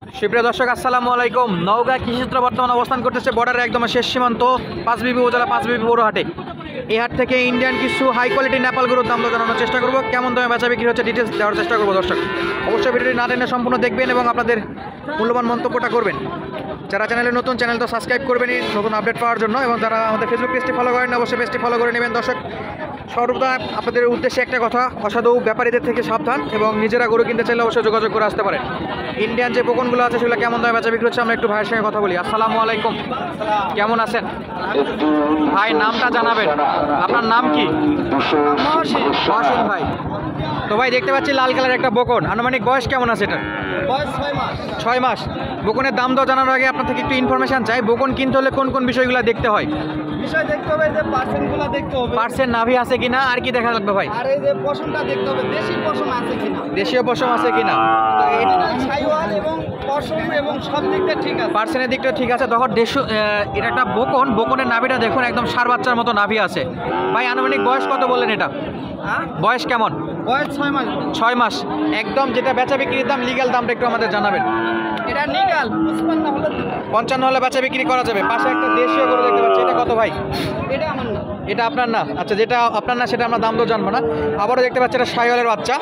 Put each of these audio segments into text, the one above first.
সুপ্রিয় দর্শক আসসালামু আলাইকুম। নওগাঁ কৃষিক্ষেত্র বর্তমানে অবস্থান করতেছে বর্ডারের একদম শেষ সীমান্ত পাঁচবিবি উপজেলা পাঁচবিবি পৌর হাটে। এই হাট থেকে ইন্ডিয়ান কিছু হাই কোয়ালিটি নেপাল গরুর দাম জানানোর চেষ্টা করব, কেমন দামে বেচা বিক্রি হচ্ছে ডিটেলস দেওয়ার চেষ্টা করবো। দর্শক অবশ্যই ভিডিওটি না টেনে সম্পূর্ণ দেখবেন এবং আপনাদের মূল্যবান মন্তব্যটা করবেন। যারা চ্যানেলে নতুন, চ্যানেল তো সাবস্ক্রাইব করবেন নতুন আপডেট পাওয়ার জন্য, এবং যারা আমাদের ফেসবুক পেজটি ফলো করেন অবশ্যই পেজটি ফলো করে নেবেন। দর্শক সর্বদা আপনাদের উদ্দেশ্যে একটা কথা, অসাধু ব্যাপারীদের থেকে সাবধান এবং নিজেরা গরু কিনতে চাইলে অবশ্যই যোগাযোগ করে আসতে পারেন। ইন্ডিয়ান যে বকনগুলো আছে সেগুলো কেমন দামে বেচা বিক্রি হচ্ছে আমরা একটু ভাইয়ের সঙ্গে কথা বলি। আসসালামু আলাইকুম, কেমন আছেন ভাই? নামটা জানাবেন, আপনার নাম কি? মহসিন ভাই। তো ভাই দেখতে পাচ্ছি লাল কালার একটা বকন, আনুমানিক বয়স কেমন আছে এটা? বয়স 6 মাস। বকনের দাম দর জানানোর আগে আপনার থেকে একটু ইনফরমেশন চাই, বকন কিনতে হলে কোন কোন বিষয়গুলো দেখতে হয়? বিষয় দেখতে হবে যে পার্সেন্টগুলো দেখতে হবে, পার্সেন্ট নাভি আছে কিনা, আর কি দেখা লাগবে ভাই? আর এই যে পশমটা দেখতে হবে, দেশি পশম আছে কিনা, দেশীয় পশম আছে কিনা। তো ছাইওয়াল এবং পশম এবং সব দিকটা ঠিক আছে, পার্সেন্টের দিকটা ঠিক আছে। তখন এটা একটা বকন, বকনের নাভিটা দেখুন একদম ষাঁড় বাচ্চার মতো নাভি আছে। ভাই আনুমানিক বয়স কত বললেন এটা? বয়স কেমন? বয়স 6 মাস। 6 মাস। একদম যেটা বেচা বিক্রির দাম, লিগ্যাল দামটা একটু আমাদের জানাবেন। এটা লিগ্যাল 55 হলে বেচা বিক্রি করা যাবে। পাশে একটা দেশীয় গরু দেখতে পাচ্ছি, এটা কত ভাই? এটা আমার না, এটা আপনার না? আচ্ছা, যেটা আপনার না সেটা আমরা দাম তো জানবো না। আবারও দেখতে পাচ্ছি এটা শাহিওয়ালের বাচ্চা।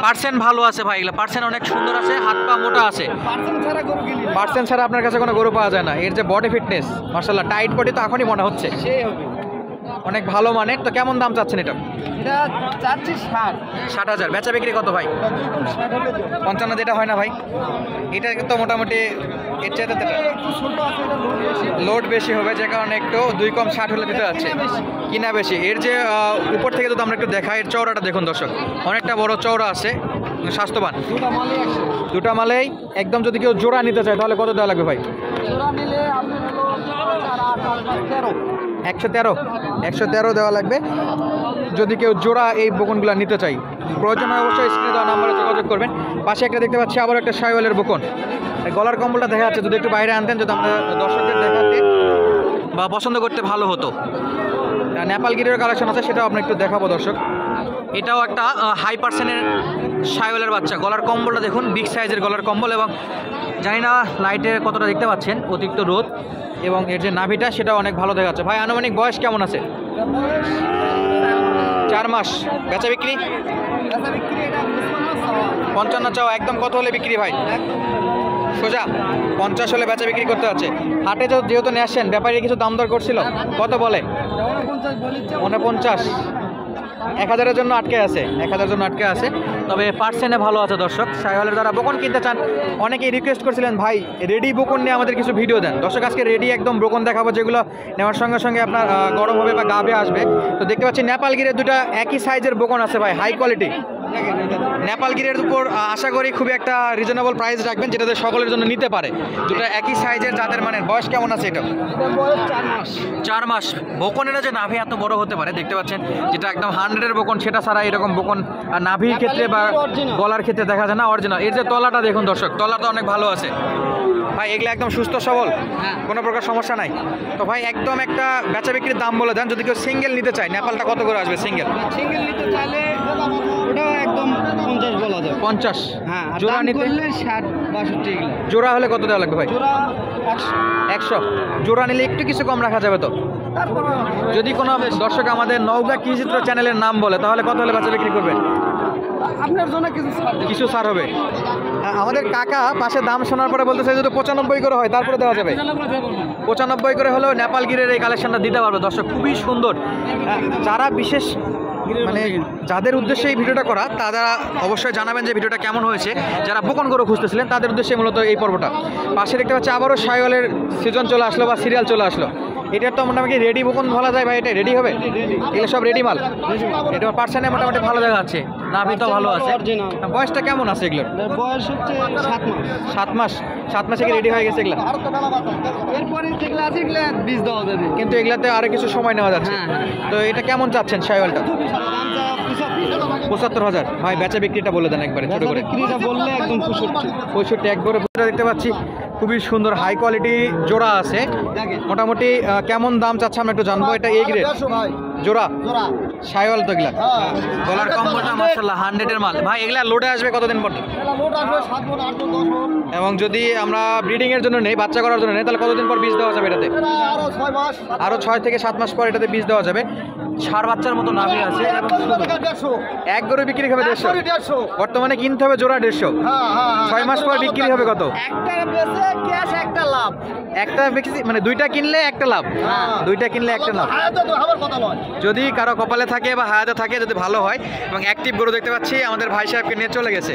পার্সেন্ট ভালো আছে ভাই, এগুলো পার্সেন্ট অনেক সুন্দর আছে, হাত পা মোটা আছে। পার্সেন্ট ছাড়া গরু কিনি না, পার্সেন্ট ছাড়া আপনার কাছে কোনো গরু পাওয়া যায় না। এর যে বডি ফিটনেস মাশাআল্লাহ, টাইট বডি তো এখনই মনে হচ্ছে, সেই হবে অনেক ভালো মানের। তো কেমন দাম চাচ্ছেন এটা? এটা চাচ্ছি 60,000। বেচা বিক্রি কত ভাই? 55 যেটা হয় না ভাই, এটা তো মোটামুটি এর চাইতে একটু ছোট আছে, এটা লোড বেশি হবে, যে কারণে একটু 2 কম 60 হলে দিতে যাচ্ছে, কিনা বেশি। এর যে উপর থেকে যদি আমরা একটু দেখাই, এর চওড়াটা দেখুন দর্শক, অনেকটা বড় চওড়া আছে, স্বাস্থ্যবান। দুটা মালেই একদম। যদি কেউ জোড়া নিতে চায় তাহলে কত দেওয়া লাগবে ভাই? জোড়া নিলে আপনার হলো 13 113 দেওয়া লাগবে যদি কেউ জোড়া এই বকনগুলো নিতে চাই। প্রয়োজন হয় অবশ্যই স্ক্রিনে দেওয়া নাম্বারে যোগাযোগ করবেন। পাশে একটা দেখতে পাচ্ছি আবার একটা শাহিওয়ালের বকন, গলার কম্বলটা দেখা যাচ্ছে, যদি একটু বাইরে আনতেন, যদি আমরা দর্শকদের দেখাতে বা পছন্দ করতে ভালো হতো। নেপাল গিরের কালেকশন আছে, সেটাও আপনি একটু দেখাবো দর্শক। এটাও একটা হাই পার্সেন্টের শাহিওয়ালের বাচ্চা। গলার কম্বলটা দেখুন, বিগ সাইজের গলার কম্বল, এবং জানি না লাইটে কতটা দেখতে পাচ্ছেন, অতিরিক্ত রোদ, এবং এর যে নাভিটা সেটাও অনেক ভালো দেখা যাচ্ছে। ভাই আনুমানিক বয়স কেমন আছে? 4 মাস। বেচা বিক্রি 55 চাও, একদম কত হলে বিক্রি ভাই? সোজা 50 হলে বেচা বিক্রি করতে হচ্ছে। হাটে যেহেতু নিয়ে আসছেন, ব্যাপারী কিছু দাম দর করছিল, কত বলে? 49। 1000-এর জন্য আটকে আছে, 1000 জন্য আটকে আছে। তবে পার্সেন্টে ভালো আছে দর্শক। শাহিওয়ালের যারা বকন কিনতে চান, অনেকেই রিকোয়েস্ট করছিলেন ভাই রেডি বকন নিয়ে আমাদের কিছু ভিডিও দেন। দর্শক আজকে রেডি একদম বকন দেখাবো, যেগুলো নেওয়ার সঙ্গে সঙ্গে আপনার গরম হবে বা গাবে আসবে। তো দেখতে পাচ্ছি নেপাল গিরের দুটা একই সাইজের বকন আছে ভাই, হাই কোয়ালিটি। নেপাল গিরের উপর আশা করি খুবই একটা রিজনেবল প্রাইস রাখবেন, যেটাতে সকলের জন্য নিতে পারে। দুটো একই সাইজের জাতের মানের। বয়স কেমন আছে এটা? 4 মাস। বকনের যে নাভি এত বড় হতে পারে, দেখতে পাচ্ছেন, যেটা একদম 100-এর বকন, সেটা ছাড়া এরকম বকন নাভির ক্ষেত্রে বা গলার ক্ষেত্রে দেখা যায় না, অরিজিনাল। এর যে তলাটা দেখুন দর্শক, তলাটা অনেক ভালো আছে ভাই। এগুলো একদম সুস্থ সবল, কোনো প্রকার সমস্যা নাই। তো ভাই একদম একটা বেচা বিক্রির দাম বলে দেন, যদি কেউ সিঙ্গেল নিতে চায়। নেপালটা কত করে আসবে সিঙ্গেল? সিঙ্গেল নিতে চাইলে ওটাও একদম 50 বলা যায়। 50। হ্যাঁ, জোড়া নিতে 60-62 এগুলো। জোড়া হলে কত দেওয়া লাগবে ভাই? জোড়া 100। জোড়া নিলে একটু কিছু কম রাখা যাবে তো? যদি কোনো দর্শক আমাদের নওগাঁ কৃষিচিত্র চ্যানেলের নাম বলে, তাহলে কত হলে বেচা বিক্রি করবেন? আপনার জন্য কিছু ছাড় হবে। আমাদের কাকা পাশে দাম শোনার পরে বলতেছে যদি 95 করে হয় তারপরে দেওয়া যাবে। 95 করে হলেও নেপাল গিরের এই কালেকশনটা দিতে পারবে দর্শক, খুবই সুন্দর। যারা বিশেষ মানে যাদের উদ্দেশ্যে এই ভিডিওটা করা, তারা অবশ্যই জানাবেন যে ভিডিওটা কেমন হয়েছে। যারা বকন গরু খুঁজতেছিলেন তাদের উদ্দেশ্যে মূলত এই পর্বটা। পাশে দেখতে পাচ্ছি আবারও শাহিওয়ালের সিজন চলে আসলো বা সিরিয়াল চলে আসলো। এটার তো মোটামুটি রেডি বকন বলা যায় ভাই, এটা রেডি হবে? এগুলো সব রেডি মাল। এটা পার্সেন্টে মোটামুটি ভালো দেখা যাচ্ছে, নাভি তো ভালো আছে। বয়সটা কেমন আছে এগুলোর? বয়স হচ্ছে 7 মাস। 7 মাস। 7 মাসে কি রেডি হয়ে গেছে এগুলা? এরপরে যেগুলো আছে এগুলো বীজ দেওয়া যাবে, কিন্তু এগুলাতে আরো কিছু সময় নেওয়া যাচ্ছে। তো এটা কেমন চাচ্ছেন শাহিওয়ালটা? 75,000। ভাই বেচা বিক্রিটা বলে দেন একবারে ছোট করে। বিক্রিটা বললে একদম 65 একবারে দেখতে পাচ্ছি, খুবই সুন্দর হাই কোয়ালিটি জোড়া আছে। মোটামুটি কেমন দাম চাচ্ছে আমরা একটু জানবো। এটা এ গ্রেড, জোড়া জোড়া সাইওয়াল তো এগুলা হ্যাঁ গলার কম্বলটা মাশাআল্লাহ 100 মাল ভাই এগুলা লোডে আসবে কতদিন পর এটা লোড আসবে 7 মণ 8 মণ 10 মণ এবং যদি আমরা ব্রিডিং এর জন্য নেই বাচ্চা করার জন্য নেই তাহলে কতদিন পর বীজ দেওয়া যাবে এটাতে এটা আরো 6 মাস আরো 6 থেকে 7 মাস পর এটাতে বীজ দেওয়া যাবে ষাঁড় বাচ্চার মতো নাভি আছে এবং সুন্দর। 150 এক গরু বিক্রি হবে 150 150 বর্তমানে কিনতে হবে জোড়া 150 হ্যাঁ হ্যাঁ 6 মাস পর বিক্রি হবে কত একটা বেচে ক্যাশ একটা লাভ একটা বিক্রি মানে দুইটা কিনলে একটা লাভ দুইটা কিনলে একটা লাভ হ্যাঁ তো আমার কথা নয় যদি কারো কপালে থাকে বা হায়াতে থাকে যদি ভালো হয় এবং অ্যাক্টিভ গরু দেখতে পাচ্ছি আমাদের ভাই সাহেবকে নিয়ে চলে গেছে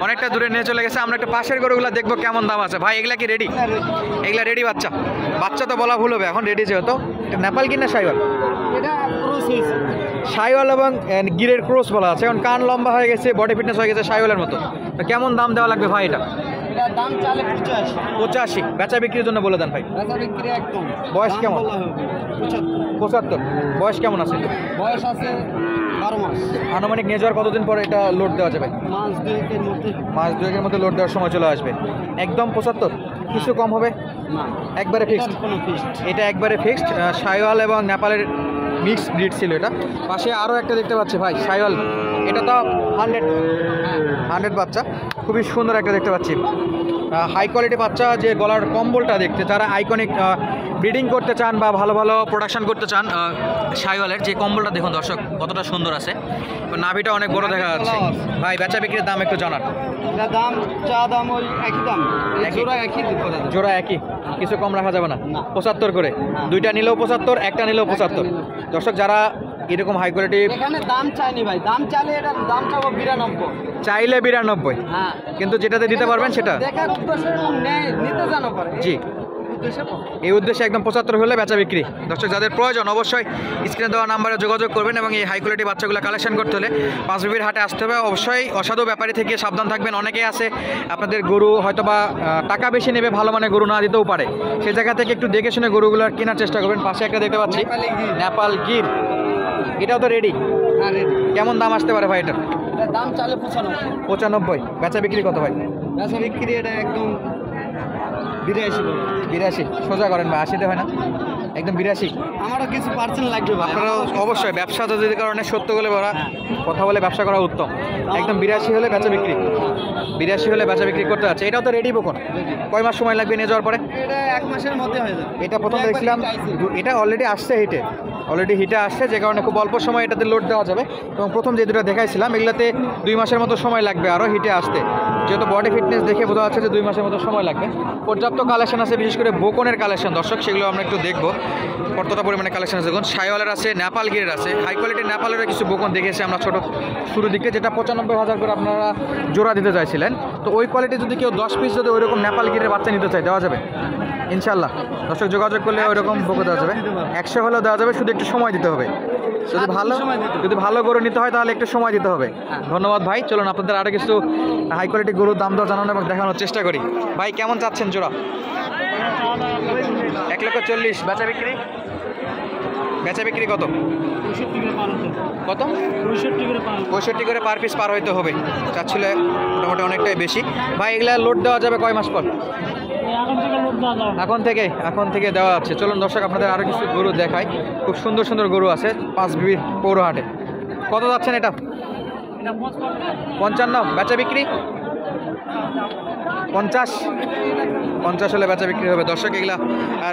অনেকটা দূরে নিয়ে চলে গেছে আমরা একটা পাশের গরুগুলো দেখবো কেমন দাম আছে ভাই এগুলা কি রেডি এগুলা রেডি বাচ্চা বাচ্চা তো বলা ভুল হবে এখন রেডি যেহেতু এটা নেপাল কিনা সাইওয়াল এটা ক্রস হইছে সাইওয়াল এবং গিরের ক্রস বলা আছে এখন কান লম্বা হয়ে গেছে বডি ফিটনেস হয়ে গেছে সাইওয়ালের মতো তো কেমন দাম দেওয়া লাগবে ভাই এটা এটা দাম চালে 85 85 বেচা বিক্রির জন্য বলে দেন ভাই বেচা বিক্রি একদম বয়স দাম কেমন? বলা হবে 75 বয়স কেমন আছে 75 বয়স আছে 12 মাস আনুমানিক নিয়ে যাওয়ার কতদিন পরে এটা লোড দেওয়া যাবে মাস দুয়েকের মধ্যে মাস দুয়েকের মধ্যে লোড দেওয়ার সময় চলে আসবে একদম 75 কিছু কম হবে না একবারে ফিক্সড এটার কোনো ফিক্সড এটা একবারে ফিক্সড সাইওয়াল এবং নেপালের মিক্স ব্রিড ছিল এটা পাশে আরও একটা দেখতে পাচ্ছি ভাই সাইওয়াল এটা তো 100 বাচ্চা খুবই সুন্দর একটা দেখতে পাচ্ছি হাই কোয়ালিটি বাচ্চা যে গলার কম্বলটা দেখতে যারা আইকনিক ব্রিডিং করতে চান বা ভালো ভালো প্রোডাকশন করতে চান সাইওয়ালের যে কম্বলটা দেখুন দর্শক কতটা সুন্দর আছে নাভিটা অনেক বড় দেখা যাচ্ছে ভাই বেচা বিক্রির দাম একটু জানান এটা দাম চা দাম ওই একই দাম একই? জোড়া একই দিব দাদা জোড়া একই কিছু কম রাখা যাবে না না। 75 করে না। দুইটা নিলেও 75 একটা নিলেও 75 নিলেও। দর্শক যারা এরকম হাই কোয়ালিটি এখানে দাম চাইনি ভাই দাম চাইলে এটার দাম চাবো 92 চাইলে 92 হ্যাঁ কিন্তু যেটাতে দিতে পারবেন সেটা দেখার উদ্দেশ্যে নিতে জানা পারে জি উদ্দেশ্যে এই উদ্দেশ্যে একদম 75 হলে বেচা বিক্রি দর্শক যাদের প্রয়োজন অবশ্যই স্ক্রিনে দেওয়া নাম্বারে যোগাযোগ করবেন এবং এই হাই কোয়ালিটি বাচ্চাগুলো কালেকশন করতে হলে পাঁচবিবির হাটে আসতে হবে অবশ্যই অসাধু ব্যাপারী থেকে সাবধান থাকবেন অনেকেই আছে আপনাদের গরু হয়তো বা টাকা বেশি নেবে ভালো মানে গরু না দিতেও পারে সেই জায়গা থেকে একটু দেখে শুনে গরুগুলো কেনার চেষ্টা করবেন পাশে একটা দেখতে পাচ্ছি নেপালি গির। নেপাল গির এটাও তো রেডি হ্যাঁ রেডি কেমন দাম আসতে পারে ভাই এটার এটার দাম চালে 95 95 বেচা বিক্রি কত ভাই বেচা বিক্রি এটা একদম 82 বলে 82 সোজা করেন ভাই 80 তে হয় না একদম 82 আমারও কিছু পার্সেন্ট লাগবে ভাই আপনারা অবশ্যই ব্যবসা যদি কারণে সত্য বলে বলা কথা বলে ব্যবসা করা উত্তম একদম 82 হলে বেচা বিক্রি 82 হলে বেচা বিক্রি করতে আছে এটাও তো রেডি বকন কয় মাস সময় লাগবে নিয়ে যাওয়ার পরে এটা এক মাসের মধ্যে হয়ে যাবে এটা প্রথম একবার দেখছিলাম হিট আইছে। এটা অলরেডি আসছে হিটে আসছে যে কারণে খুব অল্প সময় এটাতে লোড দেওয়া যাবে এবং প্রথম যে দুটো দেখাইছিলাম এগুলাতে 2 মাসের মতো সময় লাগবে আরও হিটে আসতে যেহেতু বডি ফিটনেস দেখে বোঝা যাচ্ছে যে 2 মাসের মতো সময় লাগবে পর্যাপ্ত কালেকশন আছে বিশেষ করে বোকনের কালেকশন দর্শক সেগুলো আমরা একটু দেখবো কতটা পরিমাণে কালেকশন আছে দেখুন সাইওয়ালের আছে নেপাল গিরের আছে হাই কোয়ালিটির নেপালের কিছু বোকন দেখেছি আমরা ছোটো শুরু দিকে যেটা 95,000 করে আপনারা জোড়া দিতে চাইছিলেন তো ওই কোয়ালিটি যদি কেউ 10 পিস যদি ওইরকম নেপাল গিরের বাচ্চা নিতে চায় দেওয়া যাবে ইনশাল্লাহ দর্শক যোগাযোগ করলে ওইরকম বোকো দেওয়া যাবে 100 হলেও দেওয়া যাবে শুধু একটু সময় দিতে হবে যদি ভালো গরু নিতে হয় তাহলে একটু সময় দিতে হবে ধন্যবাদ ভাই চলুন আপনাদের আরও কিছু হাই কোয়ালিটি গরুর দাম দর জানানো এবং দেখানোর চেষ্টা করি ভাই কেমন চাচ্ছেন জোড়া 1,40,000 বেচা বিক্রি কত 65 করে পার পিস পার হইতে হবে চাচ্ছিলে মোটামুটি অনেকটাই বেশি ভাই এগুলা লোড দেওয়া যাবে কয় মাস পর এখন থেকে দেওয়া আছে চলুন দর্শক আপনাদের আরও কিছু গরু দেখাই খুব সুন্দর সুন্দর গরু আছে পাঁচবিবির পৌরহাটে কত যাচ্ছেন এটা 55 বেচা বিক্রি 50 হলে বেচা বিক্রি হবে দর্শক এগুলা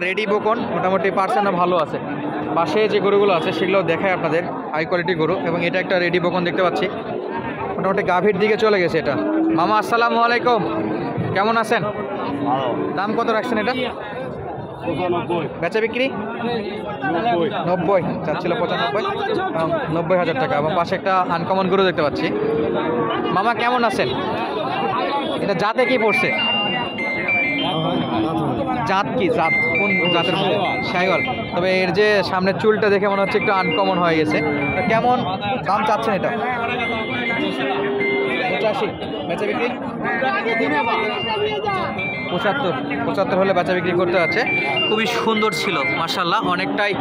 রেডি বোকন মোটামুটি পার্সেন্টও ভালো আছে পাশে যে গরুগুলো আছে সেগুলো দেখায় আপনাদের হাই কোয়ালিটি গরু এবং এটা একটা রেডি বোকন দেখতে পাচ্ছি মোটামুটি গাভীর দিকে চলে গেছে এটা মামা আসসালামু আলাইকুম কেমন আছেন দাম কত রাখছেন এটা বেচা বিক্রি 90 চাচ্ছিল 95 90,000 টাকা এবং পাশে একটা আনকমন গরু দেখতে পাচ্ছি মামা কেমন আছেন এটা জাতে কি পড়ছে জাত কোন জাতের সাইওয়াল তবে এর যে সামনের চুলটা দেখে মনে হচ্ছে একটু আনকমন হয়ে গেছে তো কেমন দাম চাচ্ছেন এটা 85 বেচা বিক্রি 75 হলে বেচা বিক্রি করতে যাচ্ছে খুবই সুন্দর ছিল মাশাআল্লাহ অনেকটাই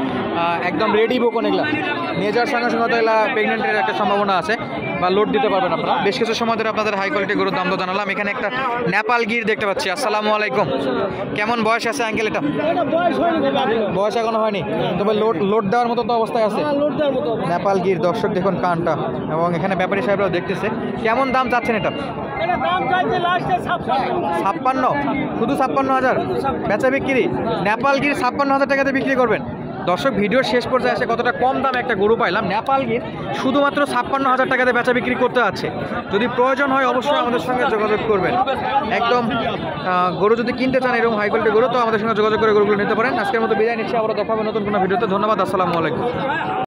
একদম রেডি বোকন এগুলা নিয়ে যাওয়ার সঙ্গে সঙ্গে তো এগুলা প্রেগনেন্টের একটা সম্ভাবনা আছে বা লোড দিতে পারবেন আপনারা। বেশ কিছু সময় ধরে আপনাদের হাই কোয়ালিটি গরুর দাম তো জানালাম। এখানে একটা নেপাল গির দেখতে পাচ্ছি। আসসালামু আলাইকুম, কেমন বয়স আছে আঙ্কেল এটা? বয়স এখনো হয়নি, তবে লোড দেওয়ার মতো তো অবস্থায় আছে। নেপাল গির দর্শক দেখুন কানটা, এবং এখানে ব্যাপারী সাহেবরাও দেখতেছে। কেমন দাম চাচ্ছেন এটা? 56, শুধু 56,000 বেচা বিক্রি। নেপাল গির 56,000 টাকাতে বিক্রি করবেন। দর্শক ভিডিওর শেষ পর্যায়ে এসে কতটা কম দামে একটা গরু পাইলাম। নেপাল গির শুধুমাত্র 56,000 টাকাতে বেচা বিক্রি করতে আছে। যদি প্রয়োজন হয় অবশ্যই আমাদের সঙ্গে যোগাযোগ করবেন। একদম গরু যদি কিনতে চান এরকম হাই কোয়ালিটি গরু, তো আমাদের সঙ্গে যোগাযোগ করে গরুগুলো নিতে পারেন। আজকের মতো বিদায় নিচ্ছি, আবার দেখাবো নতুন কোনো ভিডিওতে। ধন্যবাদ, আসসালামু আলাইকুম।